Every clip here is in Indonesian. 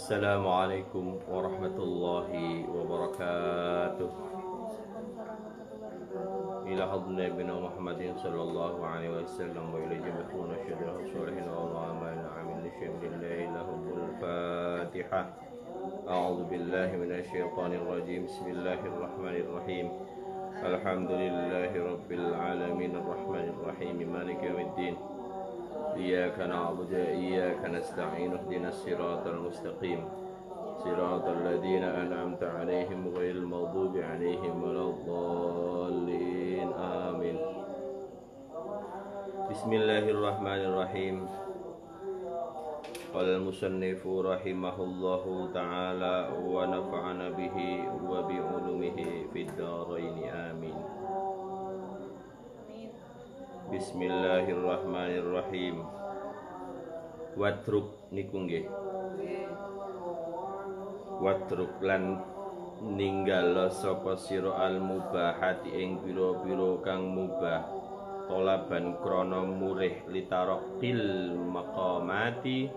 Assalamualaikum warahmatullahi wabarakatuh. Ila hadna ibn Muhammadin sallallahu alaihi wasallam wa ila jami'una syuhada sholihin wa amalna amin syamlillahi lahumul fatihah. A'udzu billahi minasyaitonir rajim. Bismillahirrahmanirrahim. Alhamdulillahi rabbil alamin arrahmanir rahim maliki yaumiddin. Iyyaka na'budu wa iyyaka nasta'in ihdinas siratal mustaqim siratal ladzina an'amta 'alaihim ghairil maghdubi 'alaihim waladdallin amin. Bismillahirrahmanirrahim. Qala al-musannifu rahimahullahu ta'ala wa nafa'ana bihi wa bi 'ulumihi fid dharain amin. Bismillahirrahmanirrahim. Watruk niku nggih. Watruk lan ninggal sapa sira al mubahati ing pira-pira kang mubah tolaban krana murih litaraqil maqamati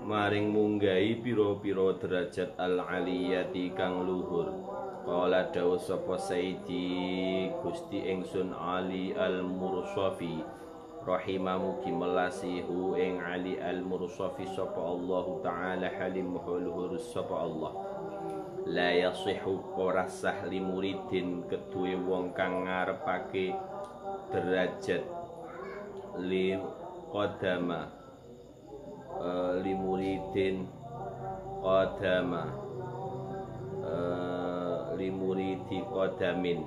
maring munggahi pira-pira derajat al aliyati kang luhur. Qala dawu sapa Sayyidi Gusti ingsun Ali al-Mursafi rahimahu kimelasihu ing Ali al-Mursafi sapa Allah taala halim luhur sapa Allah. La yasihu ora sah li muridin keduwe wong kang ngarepake derajat li qadama li muridin qadama limuridi qadamin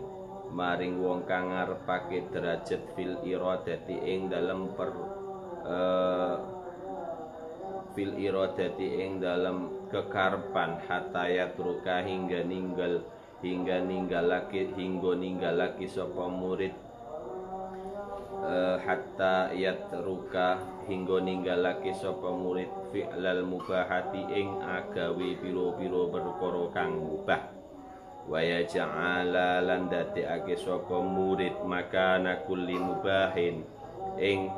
maring wong kang ngarepake derajat fil iradati ing dalem fil iradati ing dalem kekarepan hatta yatruka hingga ninggalake sapa murid hatta yatruka hingga ninggalake sapa murid fi'lal mubahati ing agawe pira-pira perkara kang mubah. Waya ja'ala lan dadekake sapa murid makana kulli mubahin ing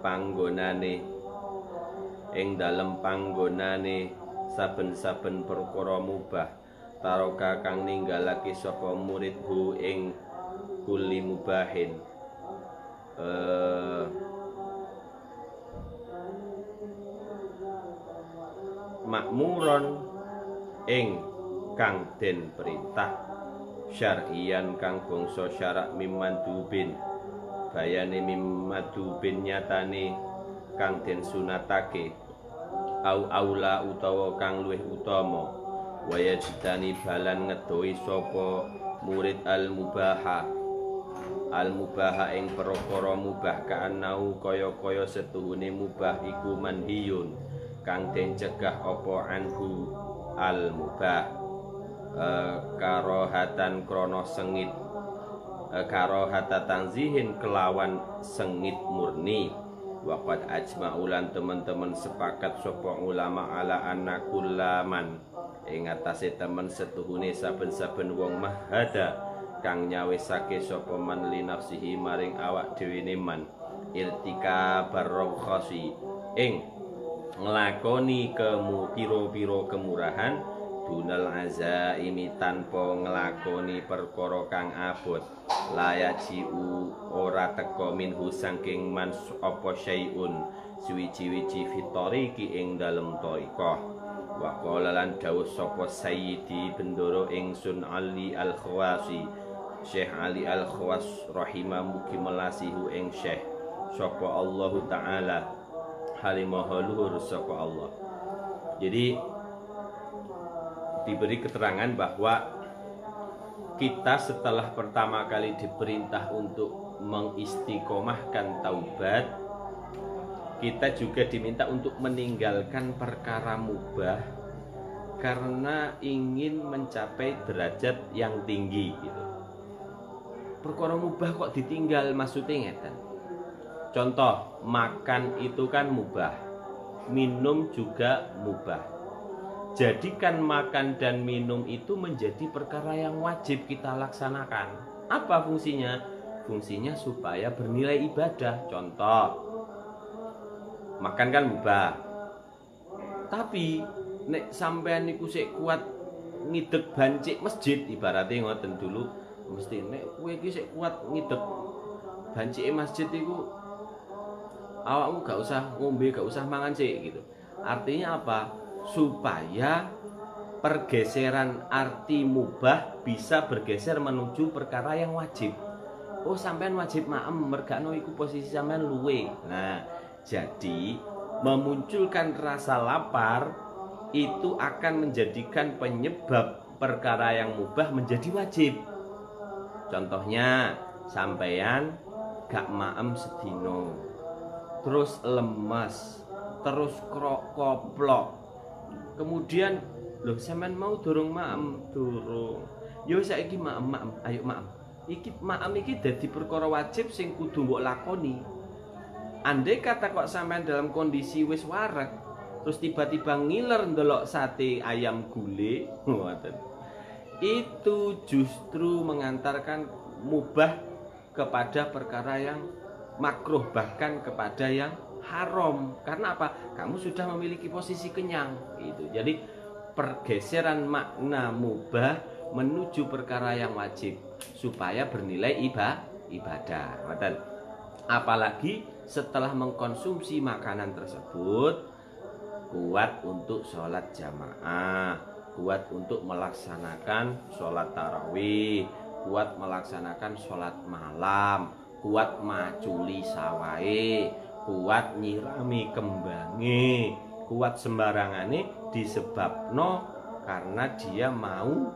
panggonane ing dalem panggonane saben-saben perkara mubah taroka kang ninggalake sapa murid hu ing kulli mubahin makmuron ing kang den perintah syar'iyan kang bangsa syarak mimandubin bayane mimmadubin nyatane kang den sunatake au aula utawa kang luwih utama waya jitani balan ngedoi sapa murid al mubaha ing perkara mubah kaanau kaya-kaya setuhune mubah iku manhiyun kang den cegah apa anhu al mubah karohatan krono sengit karohata tanzihin kelawan sengit murni. Waqad ajma'ulan teman-teman sepakat sapa ulama ala anna kullaman ing atase temen setuhune saben-saben wong mahada kang nyawisake sapa man li nafsihi maring awak dhewe man iltika barrokhasi ing nglakoni pira-pira kemurahan dunal azaimi tanpa nglakoni perkara kang abot layajiu ora teka minhu saking man apa syai'un suwiji-wiji fitoriki ing dalem thariqah. Wa qala lan dawuh sapa Sayyidi bendoro ingsun Ali al-Khawasi Syekh Ali al-Khawas rahimahu kimelasihu ing Syekh sapa Allah taala halimah luhur sapa Allah. Jadi diberi keterangan bahwa kita setelah pertama kali diperintah untuk mengistiqomahkan taubat, kita juga diminta untuk meninggalkan perkara mubah karena ingin mencapai derajat yang tinggi gitu. Perkara mubah kok ditinggal maksudnya ngeten. Contoh, makan itu kan mubah, minum juga mubah. Jadikan makan dan minum itu menjadi perkara yang wajib kita laksanakan. Apa fungsinya? fungsinya supaya bernilai ibadah. Contoh, makan kan mubah. Tapi nek sampean niku sik kuat ngidek bancik masjid, ibaratnya ngoten dulu, mesti nek kowe iki sik kuat ngidek bancike masjid iku awakmu gak usah ngombe, gak usah mangan sik gitu. Artinya apa? Supaya pergeseran arti mubah bisa bergeser menuju perkara yang wajib. Oh, sampean wajib maem, mergakno iku posisi sampean luwe. Nah, jadi memunculkan rasa lapar itu akan menjadikan penyebab perkara yang mubah menjadi wajib. Contohnya, sampean gak maem sedino, terus lemes, terus koplok. Kemudian, loh sampean mau durung maem, durung. Yo saiki maem, ayo maem. Iki maem iki dadi perkara wajib sing kudu mbok lakoni. Andai kata kok sampean dalam kondisi wis wareg, terus tiba-tiba ngiler ndelok sate ayam gule, itu justru mengantarkan mubah kepada perkara yang makruh, bahkan kepada yang haram. Karena apa? Kamu sudah memiliki posisi kenyang. Itu. Jadi pergeseran makna mubah menuju perkara yang wajib supaya bernilai ibadah. Apalagi setelah mengkonsumsi makanan tersebut kuat untuk sholat jamaah, kuat untuk melaksanakan sholat tarawih, kuat melaksanakan sholat malam, kuat maculi sawai, kuat nyirami kembange, kuat sembarangane disebabno karena dia mau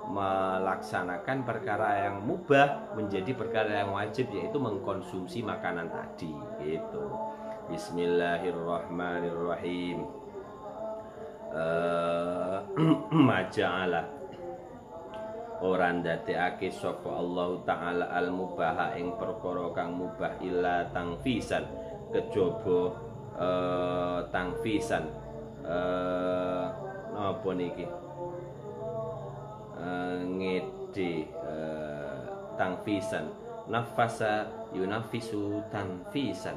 melaksanakan perkara yang mubah menjadi perkara yang wajib, yaitu mengkonsumsi makanan tadi gitu. Bismillahirrahmanirrahim. Maja'ala ora ndadekake sapa Allah taala al mubaha ing perkara kang mubah illa tangfisan, kejaba tangfisan napa niki ngede tangfisan, nafasa yunafisu tanfisan.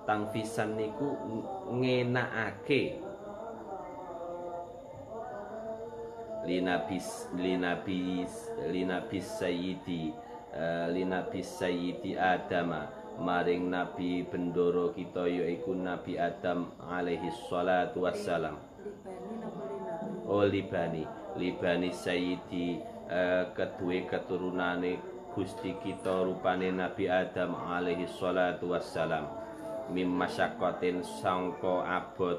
Tangfisan niku ngenakake, linabis sayyidi Adama, maring nabi bendoro kita yaiku Nabi Adam alaihi salatu wassalam. Oh libani sayyidi kedue keturunane Gusti kita rupane Nabi Adam alaihi salatu wassalam. Mim masyaqqatin sangka abot,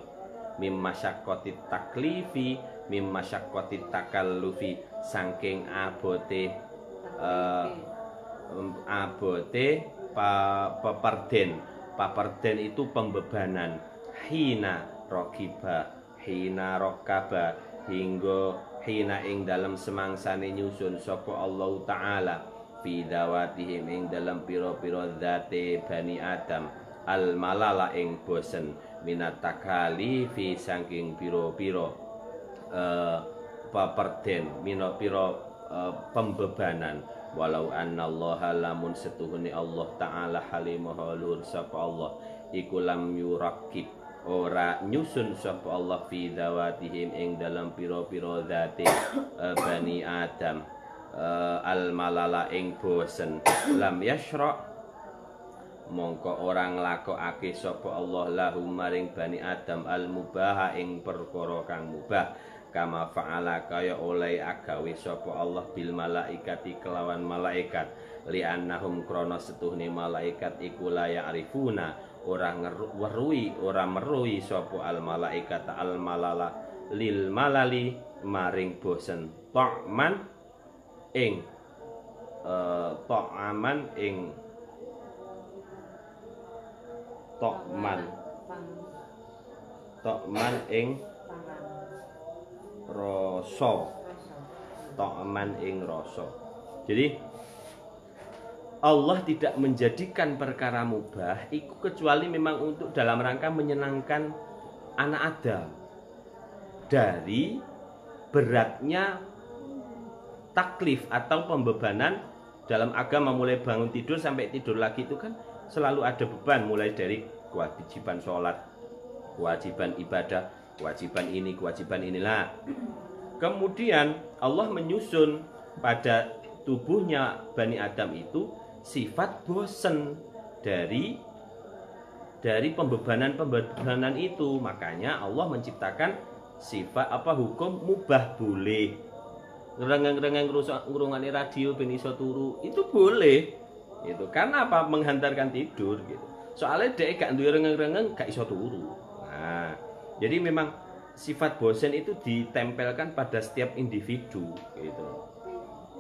mim masyaqqatit taklifi, mim masyaqqatit takallufi, saking abote paperden itu pembebanan. Hina rokiba, hina rokaba, hingga hina ing dalam semangsane nyusun sapa Allah taala fi dawatihim ing dalam pira-pira zate Bani Adam al malala ing bosen minat takali fi saking pira-pira paperden pira pembebanan. Walau annallaha lamun setuhune Allah taala halimah lur sapa Allah iku lam yurakib, ora nyusun sapa Allah fi dawatihim ing dalam pira-pira zate Bani Adam al malala ing bosen, lam yasra mongko orang lakokake sapa Allah lahum maring Bani Adam al mubaha ing perkara kang mubah, kama fa'ala kaya oleh agawe sapa Allah bil malaikati kelawan malaikat, li annahum krana setuhne malaikat iku la ya'rifuna ora meruhi sapa al malaikat al malala lil malali maring bosen ta'man ing ta'aman ing Tokman ing rasa, Tokman ing rasa. Jadi Allah tidak menjadikan perkara mubah itu kecuali memang untuk dalam rangka menyenangkan anak Adam dari beratnya taklif atau pembebanan dalam agama mulai bangun tidur sampai tidur lagi itu kan selalu ada beban, mulai dari kewajiban sholat, kewajiban ibadah, kewajiban ini, kewajiban inilah. Kemudian Allah menyusun pada tubuhnya Bani Adam itu sifat bosen dari pembebanan itu. Makanya Allah menciptakan sifat hukum mubah boleh. Ngerengeng-rengeng ngrungokne radio ben iso turu itu boleh. Itu karena apa? Menghantarkan tidur gitu. Soalnya dhek gak duwe rengeng-rengeng gak iso turu. Nah, jadi memang sifat bosen itu ditempelkan pada setiap individu gitu.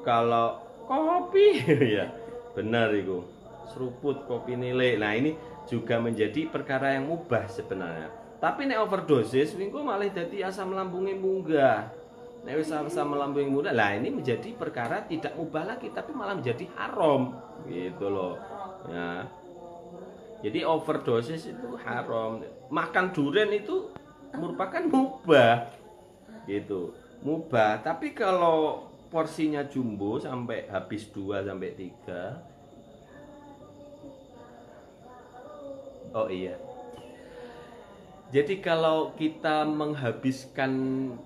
Kalau kopi ya benar itu. Seruput kopi nilai. Nah, ini juga menjadi perkara yang mubah sebenarnya. Tapi nek overdosis minggu malah dadi asam lambungnya munggah. Nek wis asam lambung munggah, lah ini menjadi perkara tidak mubah lagi tapi malah menjadi haram gitu loh. Ya. Jadi overdosis itu haram. Makan durian itu merupakan mubah. Gitu. Mubah, tapi kalau porsinya jumbo sampai habis 2 sampai 3. Oh iya. Jadi kalau kita menghabiskan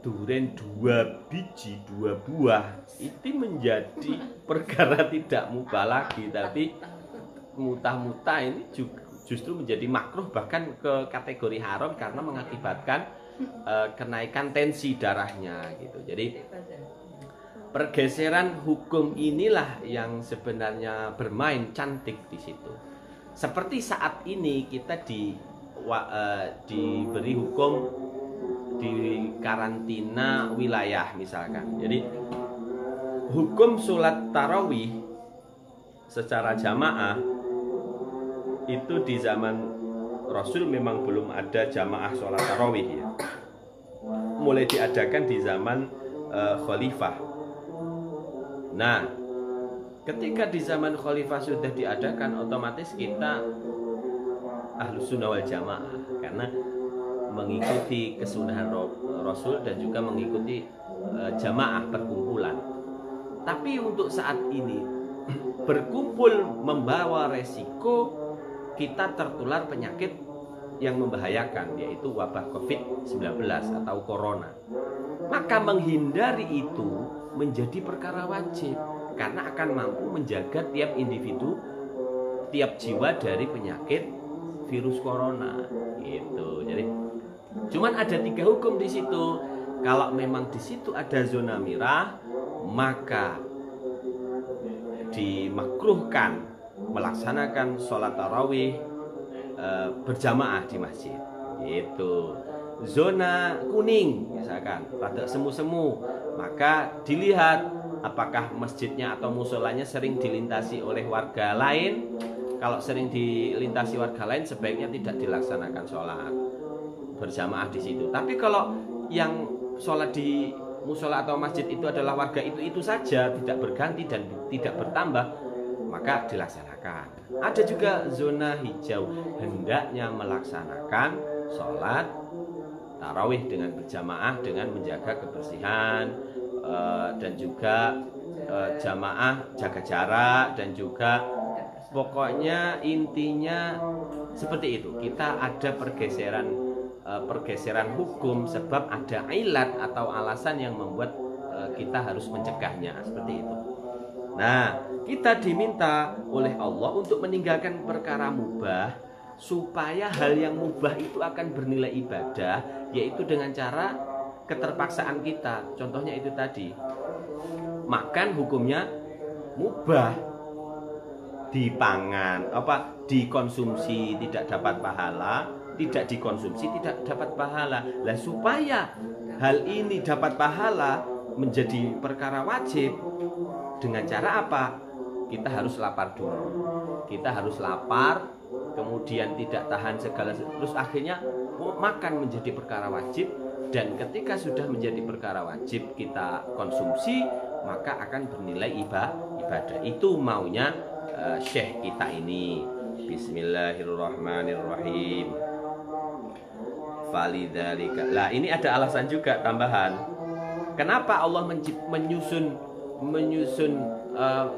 durian 2 biji, 2 buah, itu menjadi perkara tidak mubah lagi, tapi mutah-mutah ini justru menjadi makruh, bahkan ke kategori haram karena mengakibatkan kenaikan tensi darahnya gitu. Jadi pergeseran hukum inilah yang sebenarnya bermain cantik di situ. Seperti saat ini kita diberi hukum di karantina wilayah misalkan. Jadi hukum sholat tarawih secara jamaah itu di zaman Rasul memang belum ada jamaah sholat tarawih ya. Mulai diadakan di zaman Khalifah. Nah, ketika di zaman Khalifah sudah diadakan, otomatis kita Ahlus Sunnah wal Jamaah karena mengikuti kesunahan Rasul dan juga mengikuti jamaah perkumpulan. Tapi untuk saat ini berkumpul membawa resiko kita tertular penyakit yang membahayakan, yaitu wabah COVID-19 atau corona. Maka menghindari itu menjadi perkara wajib karena akan mampu menjaga tiap individu, tiap jiwa dari penyakit virus corona gitu. Jadi cuman ada 3 hukum di situ. Kalau memang di situ ada zona merah, maka dimakruhkan melaksanakan sholat tarawih berjamaah di masjid gitu. Zona kuning misalkan pada semu-semu, maka dilihat apakah masjidnya atau musolanya sering dilintasi oleh warga lain. Kalau sering dilintasi warga lain, sebaiknya tidak dilaksanakan sholat berjamaah di situ. Tapi kalau yang sholat di musola atau masjid itu adalah warga itu saja, tidak berganti dan tidak bertambah, maka dilaksanakan. Ada juga zona hijau, hendaknya melaksanakan sholat tarawih dengan berjamaah dengan menjaga kebersihan dan juga jamaah jaga jarak dan juga pokoknya intinya seperti itu. Kita ada pergeseran hukum sebab ada ilat atau alasan yang membuat kita harus mencegahnya seperti itu. Nah, kita diminta oleh Allah untuk meninggalkan perkara mubah supaya hal yang mubah itu akan bernilai ibadah, yaitu dengan cara keterpaksaan kita. Contohnya itu tadi, makan hukumnya mubah, dipangan dikonsumsi tidak dapat pahala, tidak dikonsumsi tidak dapat pahala. Lah supaya hal ini dapat pahala menjadi perkara wajib, dengan cara apa? Kita harus lapar dulu. Kita harus lapar, kemudian tidak tahan segala, terus akhirnya makan menjadi perkara wajib. Dan ketika sudah menjadi perkara wajib kita konsumsi, maka akan bernilai ibadah. Itu maunya Syekh kita ini. Bismillahirrahmanirrahim. Falidzalika. Lah ini ada alasan juga tambahan. Kenapa Allah menyusun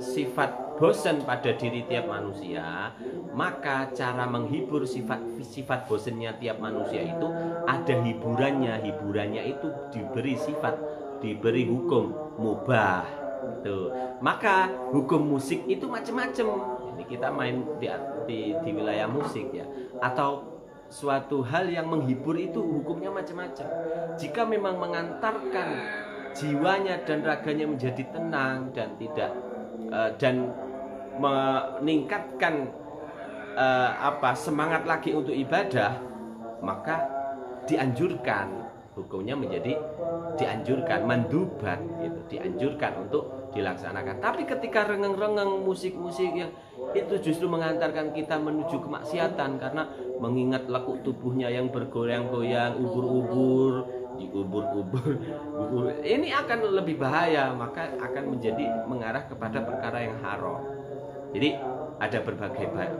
sifat bosan pada diri tiap manusia, maka cara menghibur sifat bosannya tiap manusia itu ada hiburannya. Hiburannya itu diberi hukum mubah. Tuh. Maka hukum musik itu macam-macam. Ini kita main di wilayah musik ya. Atau suatu hal yang menghibur itu hukumnya macam-macam. Jika memang mengantarkan jiwanya dan raganya menjadi tenang dan tidak dan meningkatkan semangat lagi untuk ibadah, maka dianjurkan, hukumnya menjadi dianjurkan, mandubat gitu, dianjurkan untuk dilaksanakan. Tapi ketika rengeng-rengeng musik-musik yang itu justru mengantarkan kita menuju kemaksiatan, karena mengingat lekuk tubuhnya yang bergoyang-goyang, ubur-ubur, ini akan lebih bahaya, maka akan mengarah kepada perkara yang haram. Jadi ada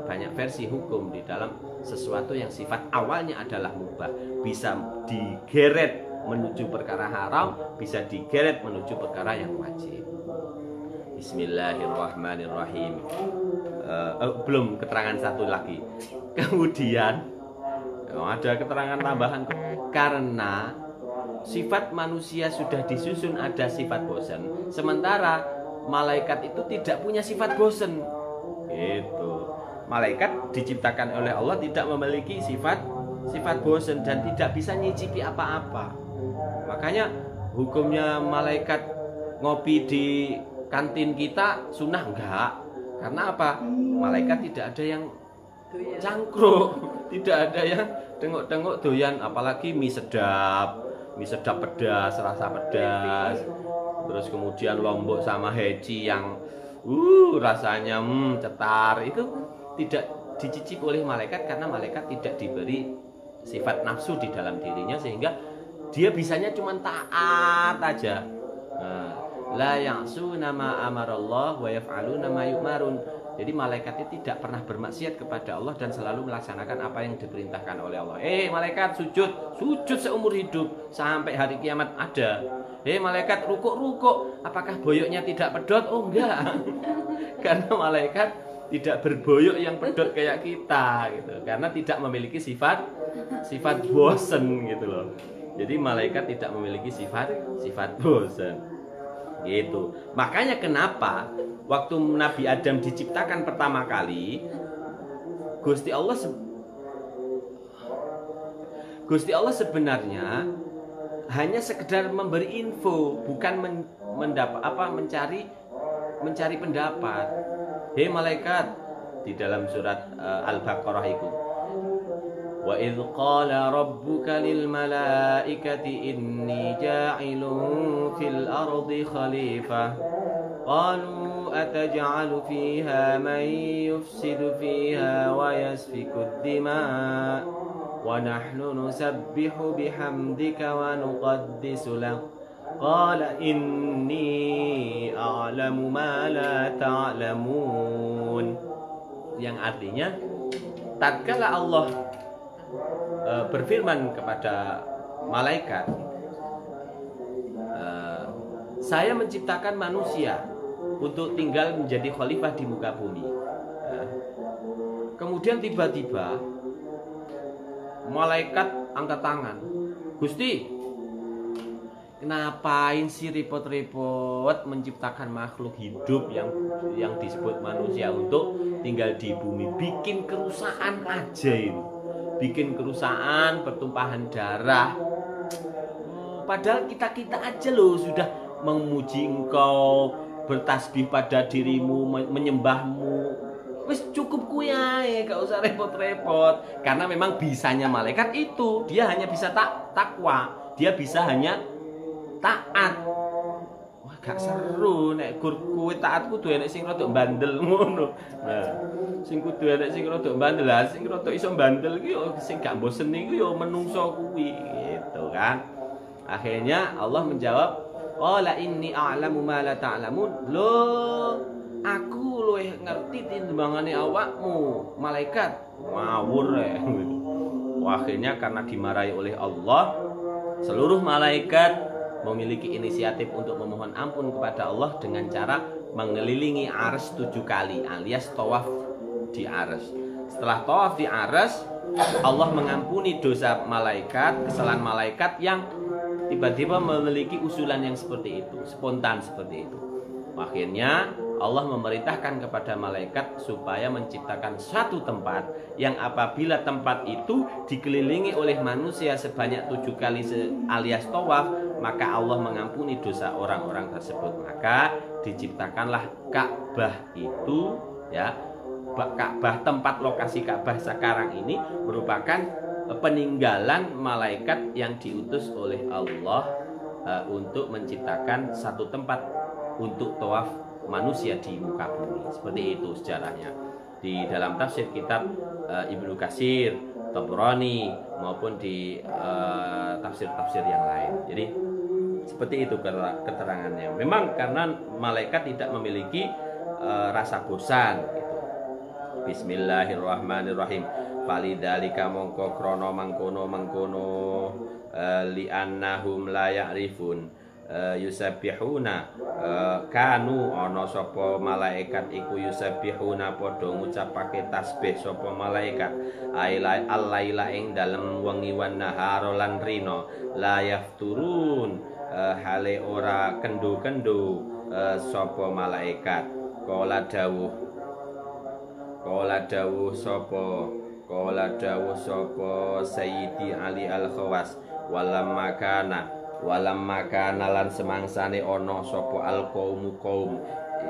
banyak versi hukum di dalam sesuatu yang sifat awalnya adalah mubah, bisa digeret menuju perkara haram, bisa digeret menuju perkara yang wajib. Bismillahirrahmanirrahim. Belum keterangan satu lagi. Kemudian ada keterangan tambahan, karena sifat manusia sudah disusun ada sifat bosan, sementara malaikat itu tidak punya sifat bosan. Gitu. Malaikat diciptakan oleh Allah tidak memiliki sifat bosan dan tidak bisa nyicipi apa-apa. Makanya hukumnya malaikat ngopi di kantin kita sunnah enggak? Karena apa? Malaikat tidak ada yang cangkruk, tidak ada yang tengok-tengok doyan, apalagi mie sedap pedas, rasa pedas. Terus kemudian lombok sama heci yang rasanya cetar, itu tidak dicicip oleh malaikat karena malaikat tidak diberi sifat nafsu di dalam dirinya, sehingga dia bisanya cuma taat aja. La ya'suna ma amarallah wa yaf'aluna ma yu'marun. Jadi malaikat itu tidak pernah bermaksiat kepada Allah dan selalu melaksanakan apa yang diperintahkan oleh Allah. Malaikat sujud seumur hidup sampai hari kiamat ada. Malaikat rukuk, apakah boyoknya tidak pedot? Oh enggak. Karena malaikat tidak berboyok yang pedot kayak kita gitu. Karena tidak memiliki sifat bosen gitu loh. Jadi malaikat tidak memiliki sifat bosen. Gitu. Makanya kenapa waktu Nabi Adam diciptakan pertama kali, Gusti Allah sebenarnya hanya sekedar memberi info, bukan mencari pendapat. Malaikat, di dalam surat Al-Baqarah itu, wa idz qala rabbuka lil malaikati inni ja'ilun fil ardi khalifah qalu ataj'alu fiha man yufsidu fiha wa yasfiku ad-dima' wa nahnu nusabbihu bihamdika wa nuqaddisu lak qala inni a'lamu ma la ta'lamun, yang artinya tatkala Allah berfirman kepada malaikat, saya menciptakan manusia untuk tinggal menjadi khalifah di muka bumi. Kemudian tiba-tiba malaikat angkat tangan, Gusti, kenapain sih repot-repot menciptakan makhluk hidup yang disebut manusia untuk tinggal di bumi? Bikin kerusakan aja ini. Bikin kerusakan, pertumpahan darah. Padahal kita aja loh sudah memuji engkau, bertasbih pada dirimu, menyembahmu. Wis cukup kuyae, gak usah repot-repot. Karena memang bisanya malaikat itu, dia hanya bisa takwa, dia bisa hanya taat. Wah, gak seru nek kowe taat kudu enek sing rada bandel ngono. Nah, sing kudu enek sing rada bandel, lah sing rada iso bandel iki yo sing gak bosen iku yo menungso kuwi gitu kan. Akhirnya Allah menjawab, qala inni a'lamu ma la ta'lamun. Loh, aku luwih ngerti timbangane awakmu, malaikat. Ngawur ya. Akhirnya karena dimarahi oleh Allah, seluruh malaikat memiliki inisiatif untuk memohon ampun kepada Allah dengan cara mengelilingi arsy 7 kali alias tawaf di arsy. Setelah tawaf di arsy, Allah mengampuni dosa malaikat, kesalahan malaikat yang tiba-tiba memiliki usulan yang seperti itu, spontan seperti itu. Akhirnya Allah memerintahkan kepada malaikat supaya menciptakan suatu tempat yang apabila tempat itu dikelilingi oleh manusia sebanyak 7 kali alias tawaf, maka Allah mengampuni dosa orang-orang tersebut. Maka diciptakanlah Ka'bah itu, ya. Ka'bah, tempat lokasi Ka'bah sekarang ini merupakan peninggalan malaikat yang diutus oleh Allah untuk menciptakan satu tempat untuk tawaf manusia di muka bumi. Seperti itu sejarahnya di dalam tafsir kitab Ibnu Katsir, Tabrani maupun di tafsir-tafsir yang lain. Jadi seperti itu keterangannya. Memang karena malaikat tidak memiliki rasa bosan gitu. Bismillahirrahmanirrahim. Falidzalika mongko krana mangkono li'annahum la ya'rifun yusabbihuna kanu ana sapa malaikat iku yusabbihuna padha ngucapake tasbih sapa malaikat alaila ing dalem wengi wan nahar lan rina la yafturun hale ora kendo-kendo sapa malaikat. Kala dawuh sapa Sayyidi Ali Al-Khawas walam makana lan semangsane ana sapa al-qaum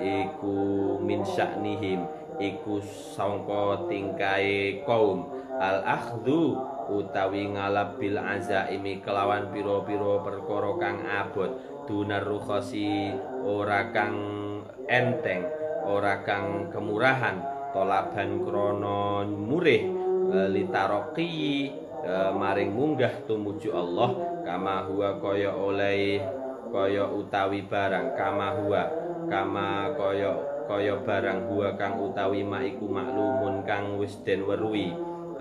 iku min sya'nihim iku sangka tingkae kaum al-akhdhu utawi ngalap bil azaimi kelawan pira-pira perkara kang abot dunar rukhasi ora kang enteng ora kang kemurahan tolaban krono murih litaroqi maring munggah tumuju Allah kama huwa kaya utawi barang kama kaya barang huwa kang utawi maiku maklumun kang wis den weruhi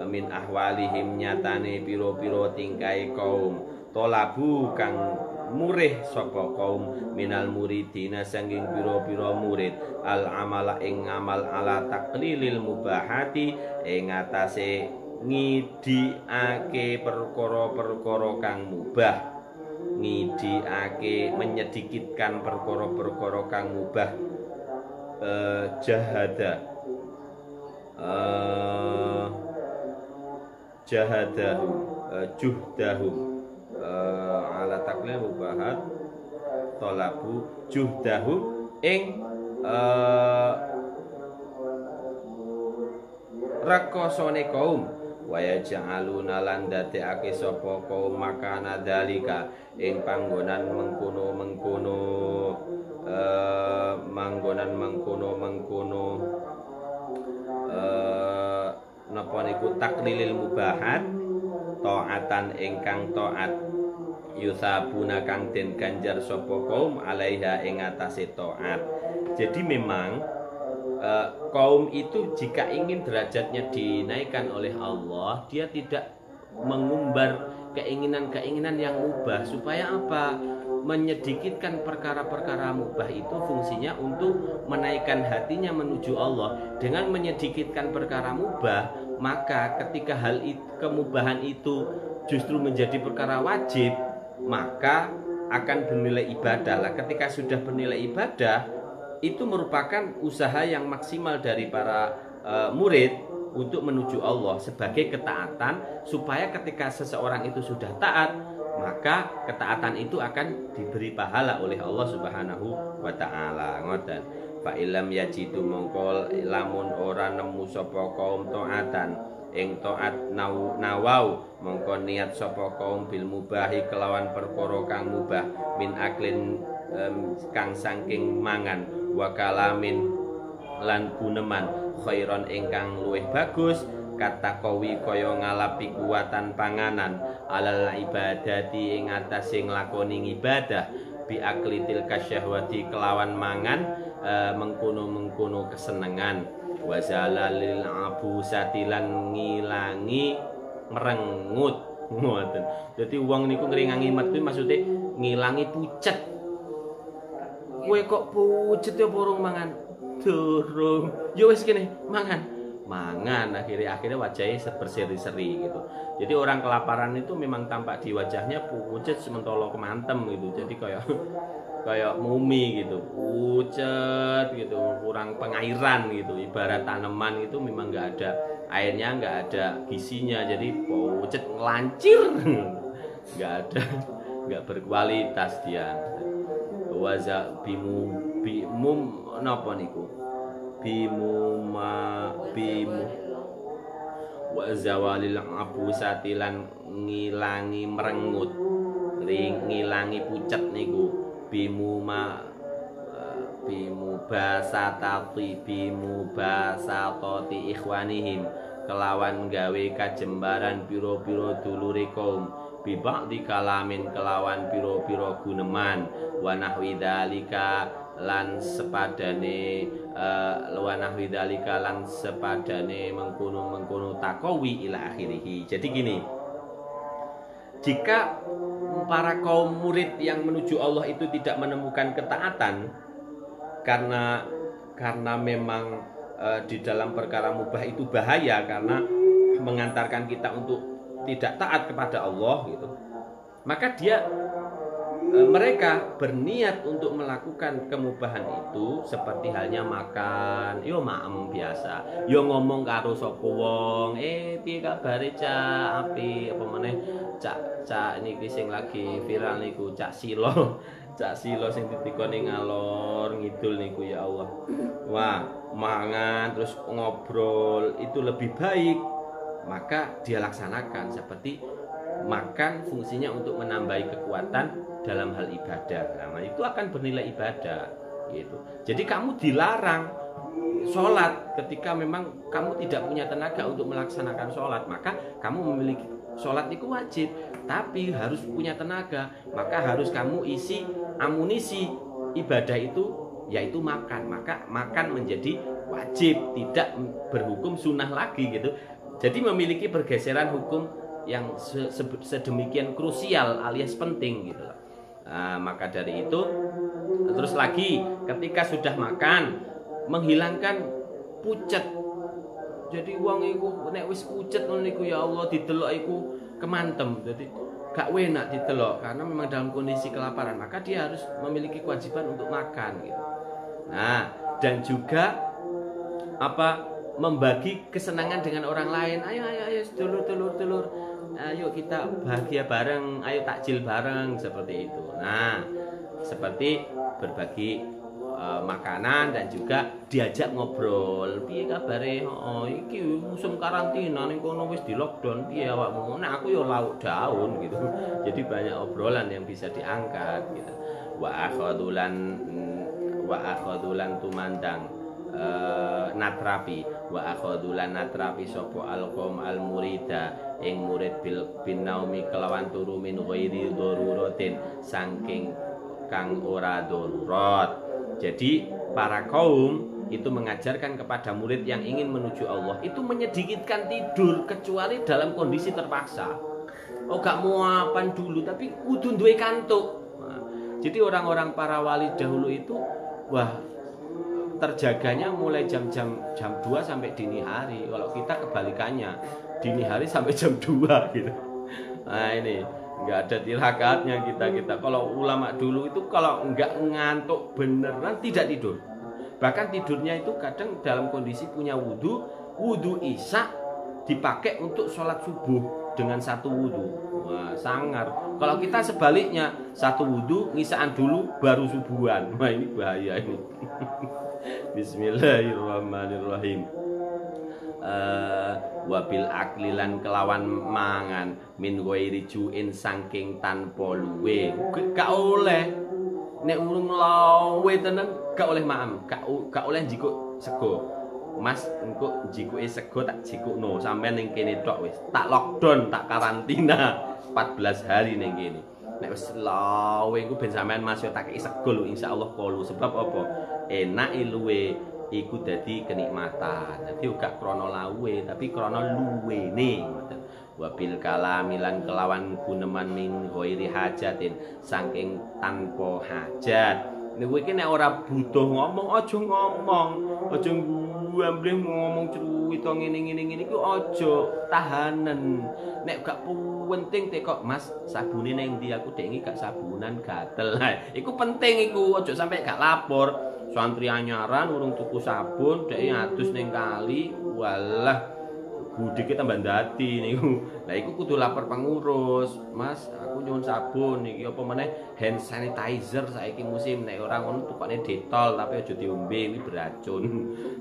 min ahwalihim nyatane pira-pira tingkae kaum tolabu kang murih sapa kaum minal muridina sanging pira-pira murid al amala ing amal ala taqlilil mubahati ing atase ngidikake perkara-perkara kang mubah, ngidikake menyedikitkan perkara-perkara kang mubah. Juhdahum ala taklil mubahat talabu juhdahum ing rakosone kaum waya ja'aluna lan dadekake sapa kaum makana dalika ing panggonan mengkono napa niku taklilil mubahat taatan ingkang taat yusabuna kang den ganjar sapa kaum alaiha ing atase taat. Jadi memang kaum itu jika ingin derajatnya dinaikkan oleh Allah, dia tidak mengumbar keinginan-keinginan yang mubah supaya apa? Menyedikitkan perkara-perkara mubah itu fungsinya untuk menaikkan hatinya menuju Allah. Dengan menyedikitkan perkara mubah, maka ketika hal itu, kemubahan itu justru menjadi perkara wajib, maka akan bernilai ibadah. Lah ketika sudah bernilai ibadah, itu merupakan usaha yang maksimal dari para murid untuk menuju Allah sebagai ketaatan, supaya ketika seseorang itu sudah taat, maka ketaatan itu akan diberi pahala oleh Allah Subhanahu wa taala. Ngoten. Fa illam yajidu mongkol lamun ora nemu sapa kaum taatan ing taat nawau mongko niat sapa kaum bil mubahi kelawan perkara kang mubah min aklin kang saking mangan wa kalamin lan guneman khairon ingkang luwih bagus kata kawi kaya ngalapi kuwatan panganan alal ibadati ing atase nglakoni ibadah bi aklitil kasyahwati kelawan mangan mengkono-mengkono kesenengan wa zalalil abusati lan ngilangi merengut ngoten. Dadi wong niku ngringangi metu maksude ngilangi pucet. Kowe kok pucet ya burung mangan? Durung. Yo wis kene mangan. Mangan akhirnya wajahnya berseri-seri gitu. Jadi orang kelaparan itu memang tampak di wajahnya pucet sementara kemantem gitu. Jadi kayak mumi gitu, pucet gitu, kurang pengairan gitu. Ibarat tanaman itu memang nggak ada airnya, nggak ada gizinya, jadi pucet ngelancir, nggak berkualitas dia. Waza bimum napa niku? Bimu wa zawalil abusatilan ngilangi merengut, ngilangi pucet niku bimu basatati ikhwanihim kelawan gawe kajembaran piro-piro dulure kaum bibak di kalamin kelawan piro-piro guneman wa nahwi dzalika lan sepadane mengkono taqawi ila akhirih. Jadi gini, jika para kaum murid yang menuju Allah itu tidak menemukan ketaatan karena memang di dalam perkara mubah itu bahaya karena mengantarkan kita untuk tidak taat kepada Allah gitu, maka mereka berniat untuk melakukan kemubahan itu seperti halnya makan, yo maem biasa, yo ngomong karo sapa wong, piye kabare Cak, api apa meneh Cak niki sing lagi viral niku Cak Silo. Cak Silo sing ditikoni ngalor ngidul niku ya Allah. Wah, mangan terus ngobrol itu lebih baik. Maka dia laksanakan seperti makan fungsinya untuk menambahi kekuatan dalam hal ibadah. Nah, itu akan bernilai ibadah gitu. Jadi kamu dilarang sholat ketika memang kamu tidak punya tenaga untuk melaksanakan sholat, maka kamu memiliki sholat itu wajib, tapi harus punya tenaga, maka harus kamu isi amunisi ibadah itu yaitu makan. Maka makan menjadi wajib, tidak berhukum sunnah lagi gitu. Jadi memiliki pergeseran hukum yang sedemikian krusial alias penting gitu. Nah, maka dari itu terus lagi ketika sudah makan menghilangkan pucet. Jadi wong iku nek wis pucet ngono niku ya Allah didelok iku kemantem. Jadi gak enak didelok karena memang dalam kondisi kelaparan, maka dia harus memiliki kewajiban untuk makan gitu. Nah, dan juga membagi kesenangan dengan orang lain. Ayo dulur. Ayo kita bahagia bareng, ayo takjil bareng seperti itu. Nah, seperti berbagi makanan dan juga diajak ngobrol. Piye kabare? Oh, iki musim karantina ning kono wis di lockdown. Piye awakmu? Nah, aku yo lauk daun gitu. Jadi banyak obrolan yang bisa diangkat gitu. Wa akhadulan tumandang natrapi wa akhadulan natrapi sapa alqom almurida ing murid bin naumi kelawan turu min ghairi daruratin saking kang ora darurat. Jadi para kaum itu mengajarkan kepada murid yang ingin menuju Allah itu menyedikitkan tidur kecuali dalam kondisi terpaksa. Oh gak muapan dulu tapi kudu duwe kantuk. Nah, jadi orang-orang para wali dahulu itu terjaganya mulai jam 2 sampai dini hari. Kalau kita kebalikannya, dini hari sampai jam 2 gitu. Nah ini nggak ada tirakatnya kita. Kalau ulama dulu itu kalau nggak ngantuk beneran tidak tidur. Bahkan tidurnya itu kadang dalam kondisi punya wudhu isya dipakai untuk sholat subuh dengan satu wudhu. Wah sangar. Kalau kita sebaliknya satu wudhu ngisaan dulu baru subuhan. Wah ini bahaya ini. Bismillahirrahmanirrahim. Wabil aklilan kelawan mangan min ghairi juin saking tanpa luwe. Gak oleh nek urung lawe tenan gak oleh maem, gak oleh njikuk sego. Mas engko njikuke sego tak jikukno sampean ning kene tok wis. Tak lockdown, tak karantina 14 hari ning kene. Nek wis lawe engko ben sampean Mas yo tak kei sego lho insyaallah kolu. Sebab apa? Enake luwe iku dadi kenikmatan. Dadi gak krana lawe tapi krana luwene ngoten. wabil kalamilan kelawan guneman min ghairi hajatin saking tanpa hajat. Niku iki nek ora butuh ngomong aja ngomong, aja ambleh ngomong cerita ngene iku aja tahanen. Nek gak penting kok Mas sabune ning ndi aku dek iki gak sabunan gatel. Iku penting iku aja sampai gak lapor. Santri anyaran urung tuku sabun dek adus ning kali, walah budhe tambah ndati niku. Lah iku kudu lapor pengurus. Mas, aku nyuwun sabun iki apa meneh hand sanitizer saiki musim nek ora ngono tukane Detol tapi aja diombe iki beracun.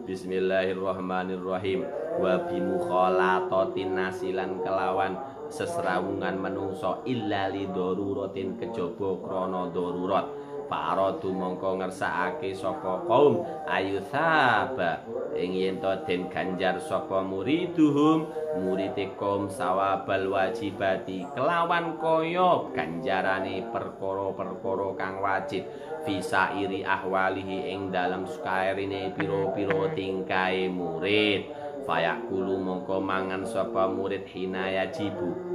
Bismillahirrahmanirrahim. Wa bi mukhalatatin nasilan kelawan sesrawungan manungsa illa li daruratin kejaba krana darurat. Faradu mongko ngersakake sapa kaum ayu saba ing yen to den ganjar sapa muriduhum murite kaum sawabal wajibati kelawan kaya ganjarane perkara-perkara kang wajib bisa iri ahwalihi ing dalam sukairine pira-pira tingkae murid fayakulu mongko mangan sapa murid hinaya jibu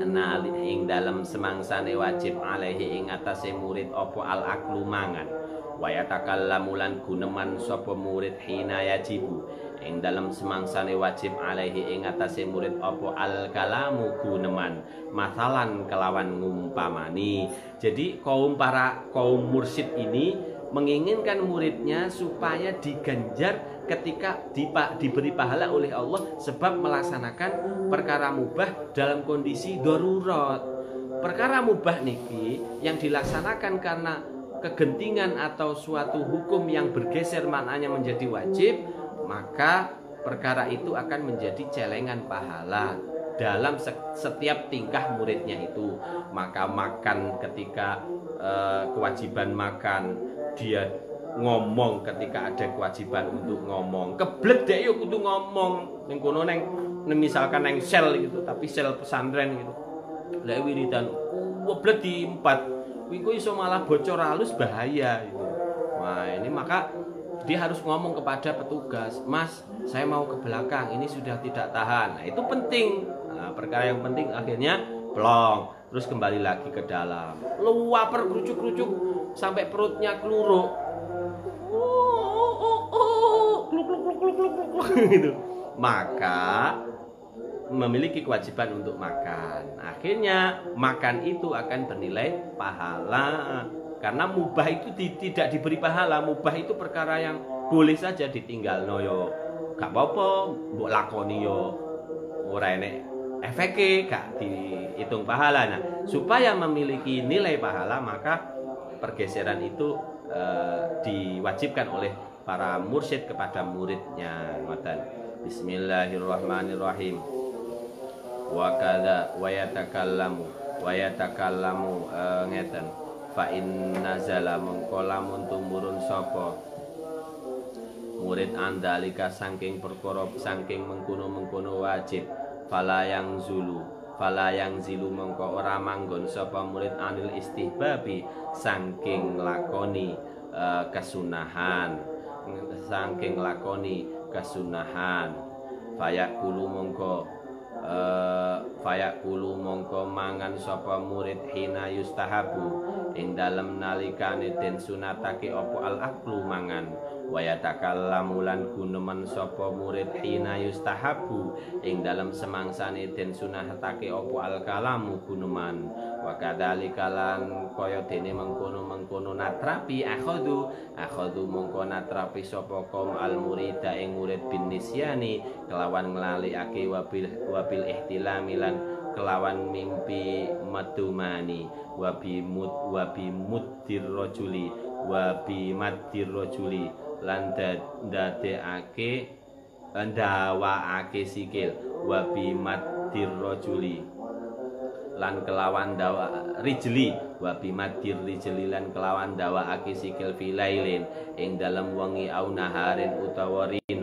nali ing dalam semangsane wajib alaihi ing atase murid apa al aklu mangan wa yatakallamu lan guneman sapa murid hina yajibu ing dalam semangsane wajib alaihi ing atase murid apa al kalamu guneman masalan kelawan ngumpamani. Jadi kaum mursyid ini menginginkan muridnya supaya diganjar ketika diberi pahala oleh Allah sebab melaksanakan perkara mubah dalam kondisi darurat. Perkara mubah niki yang dilaksanakan karena kegentingan atau suatu hukum yang bergeser maknanya menjadi wajib, maka perkara itu akan menjadi celengan pahala dalam setiap tingkah muridnya itu. Maka makan ketika kewajiban makan, dia ngomong ketika ada kewajiban untuk ngomong, keblek deh yuk kudu ngomong ning kono neng misalkan neng sel gitu, tapi sel pesantren gitu lek wiridan keblek di 4 iku iso malah bocor halus bahaya gitu. Wah ini maka dia harus ngomong kepada petugas, Mas saya mau ke belakang ini sudah tidak tahan. Nah itu penting. Nah, perkara yang penting akhirnya plong terus kembali lagi ke dalam, luaper kerucuk-kerucuk sampai perutnya keluruk gitu. Maka memiliki kewajiban untuk makan. Akhirnya makan itu akan bernilai pahala. Karena mubah itu tidak diberi pahala. Mubah itu perkara yang boleh saja ditinggal yo. Gak apa-apa, mbok lakoni yo. Ora enek efeke gak dihitung pahala. Nah, supaya memiliki nilai pahala maka pergeseran itu diwajibkan oleh para mursyid kepada muridnya. Bismillahirrahmanirrahim. Wa kadza wa yatakallamu ngeten fa inna zala mongko lamun tumurun sapa murid andalika saking perkara saking mengkono-mengkono wajib fala yang zilu mongko ora manggon sapa murid anil istihbabi saking lakoni kesunahan saking lakoni kesunahan fayakulu mongko mangan sapa murid hina yustahabu ing dalem nalikane den sunatake apa al aklu mangan wa yatakallamu lan guneman sapa murid hina yustahabu ing dalem semangsane den sunatake apa al kalamu guneman wa kadzalika lan kaya dene mengkono natrapi akhadhu mongko natrapi sapa kaum al murida ing murid bin nisyani kelawan nglalikake wabil ihtilami lan kelawan mimpi madumani wabi muddir rajuli lan ndadekake ndawaake sikil wabi maddir rajuli lan kelawan dawa rijli wabi maddir rijli lan kelawan dawaake sikil filailin ing dalem wengi au naharin utawa rino